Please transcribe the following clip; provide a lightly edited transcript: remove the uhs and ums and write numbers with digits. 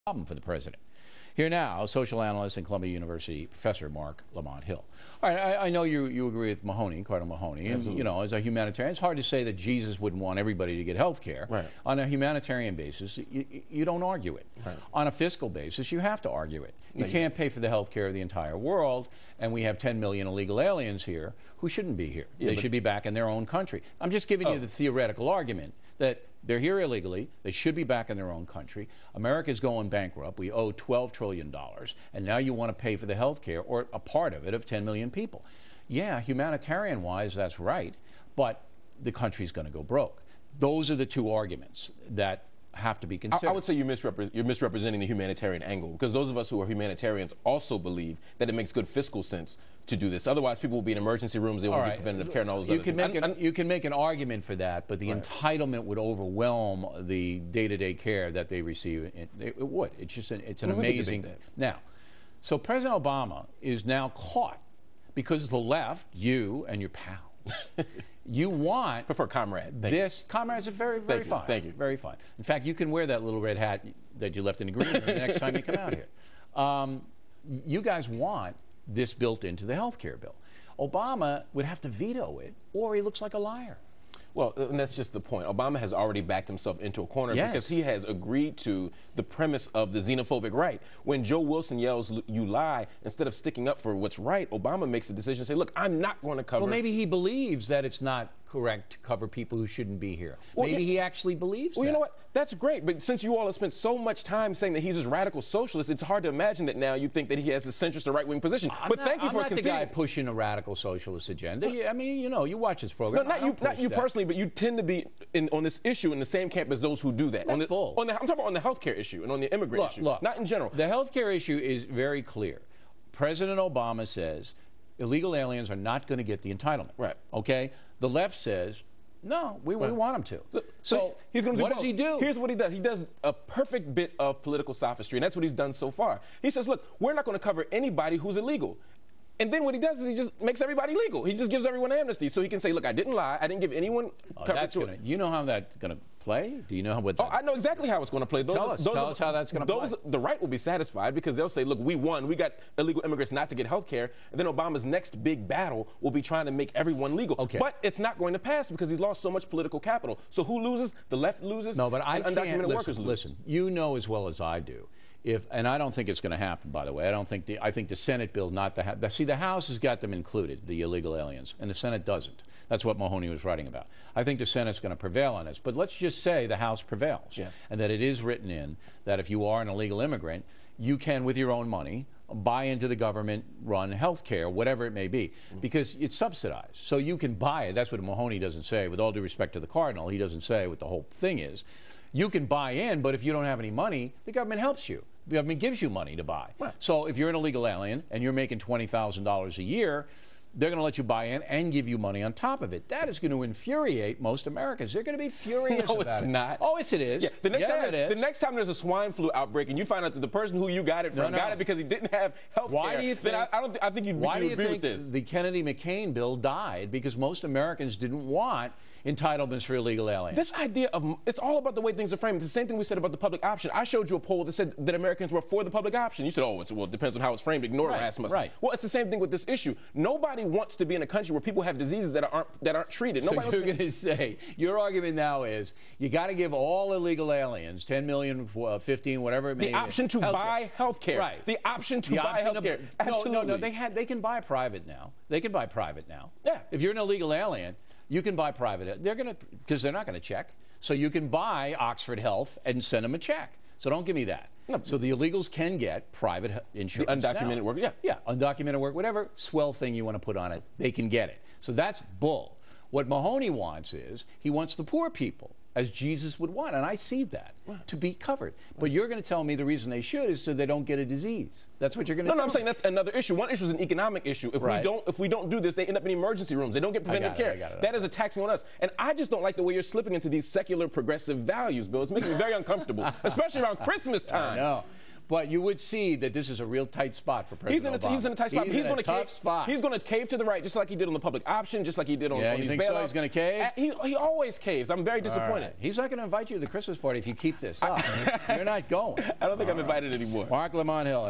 problem for the president. Here now, social analyst and Columbia University professor Marc Lamont Hill. All right, I know you agree with Mahoney, Cardinal Mahoney, and you know, as a humanitarian, it's hard to say that Jesus wouldn't want everybody to get health care. Right. On a humanitarian basis, you don't argue it. Right. On a fiscal basis, you have to argue it. You can't pay for the health care of the entire world, and we have 10 million illegal aliens here who shouldn't be here. They should be back in their own country. I'm just giving you the theoretical argument that they're here illegally, they should be back in their own country. America's going bankrupt. We owe $12 trillion, and now you want to pay for the health care, or a part of it, of 10 million people. Yeah, humanitarian-wise, that's right, but the country's going to go broke. Those are the two arguments that have to be considered. I would say you're misrepresenting the humanitarian angle, because those of us who are humanitarians also believe that it makes good fiscal sense to do this. Otherwise, people will be in emergency rooms, they won't get preventative care and all those other things. You can make an argument for that, but the entitlement would overwhelm the day-to-day care that they receive. It would. It's just it's an amazing thing. Now, so President Obama is now caught because the left, you and your pals, you want... Prefer comrade. This comrades are very fine. Thank you. Very fine. In fact, you can wear that little red hat that you left in the green room the next time you come out here. You guys want this built into the health care bill. Obama would have to veto it, or he looks like a liar. Well, and that's just the point. Obama has already backed himself into a corner because he has agreed to the premise of the xenophobic right. When Joe Wilson yells, "You lie," instead of sticking up for what's right, Obama makes a decision to say, look, I'm not going to cover... Well, maybe he believes that it's not correct to cover people who shouldn't be here. Well, maybe he actually believes that. Well, you know what? That's great, but since you all have spent so much time saying that he's this radical socialist, it's hard to imagine that now you think that he has a centrist or right-wing position. Thank you for conceding. I'm not the guy pushing a radical socialist agenda. I mean, you know, you watch this program. No, not you personally, but you tend to be on this issue in the same camp as those who do that. That's bull. I'm talking about on the health care issue and on the immigrant issue, not in general. The health care issue is very clear. President Obama says illegal aliens are not going to get the entitlement. Right. Okay? The left says, no, we want them to. So he's going to do what both. does he do? Here's what he does. He does a perfect bit of political sophistry, and that's what he's done so far. He says, look, we're not going to cover anybody who's illegal. And then what he does is he just makes everybody legal. He just gives everyone amnesty, so he can say, look, I didn't lie. I didn't give anyone coverage to it. You know how that's going to play? Do you know what? I know exactly how it's going to play. Tell us how that's going to play. The right will be satisfied because they'll say, look, we won. We got illegal immigrants not to get health care. And then Obama's next big battle will be trying to make everyone legal. Okay. But it's not going to pass because he's lost so much political capital. So who loses? The left loses. No, but I can't. Undocumented workers lose. Listen, you know as well as I do. And I don't think it's going to happen, by the way. I think the Senate bill, not the House. See, the House has got them included, the illegal aliens, and the Senate doesn't. That's what Mahoney was writing about. I think the Senate's going to prevail on this. But let's just say the House prevails, and that it is written in that if you are an illegal immigrant, you can, with your own money, buy into the government-run health care, whatever it may be, because it's subsidized. So you can buy it. That's what Mahoney doesn't say. With all due respect to the Cardinal, he doesn't say what the whole thing is. You can buy in, but if you don't have any money, the government helps you. The government gives you money to buy. Right. So if you're an illegal alien and you're making $20,000 a year, they're going to let you buy in and give you money on top of it. That is going to infuriate most Americans. They're going to be furious about it. No, it's not. Oh, yes, it is. Yeah, the next time there's a swine flu outbreak and you find out that the person who you got it from got it because he didn't have health care, why do you think, I think you'd agree with this. The Kennedy-McCain bill died because most Americans didn't want entitlements for illegal aliens? This idea of, it's all about the way things are framed. It's the same thing we said about the public option. I showed you a poll that said that Americans were for the public option. You said, oh, well, it depends on how it's framed. Ignore Rasmussen. Right. Well, it's the same thing with this issue. Nobody wants to be in a country where people have diseases that aren't treated. So you're going to say, your argument now is, you got to give all illegal aliens, 10 million, 15, whatever it may be. The option to buy health care. Right. The option to buy health care. No, they can buy private now. They can buy private now. Yeah. If you're an illegal alien, you can buy private. Because they're not going to check. So you can buy Oxford Health and send them a check. So don't give me that. No. So the illegals can get private insurance. The undocumented work, Yeah, undocumented work, whatever swell thing you want to put on it, they can get it. So that's bull. What Mahoney wants is, he wants the poor people, as Jesus would want, and I see that, to be covered. But you're going to tell me the reason they should is so they don't get a disease. That's what you're going to tell me. No, I'm saying that's another issue. One issue is an economic issue. If we don't do this, they end up in emergency rooms. They don't get preventive care. That is a taxing on us. And I just don't like the way you're slipping into these secular progressive values, Bill. It's making me very uncomfortable, especially around Christmas time. I know. But you would see that this is a real tight spot for President Obama. He's in a tight spot. He's in a tough spot. He's going to cave to the right, just like he did on the public option, just like he did on you these think bailouts. so? He's going to cave? He always caves. I'm very disappointed. Right. He's not going to invite you to the Christmas party if you keep this up. You're not going. I don't think I'm invited anymore. Marc Lamont Hill.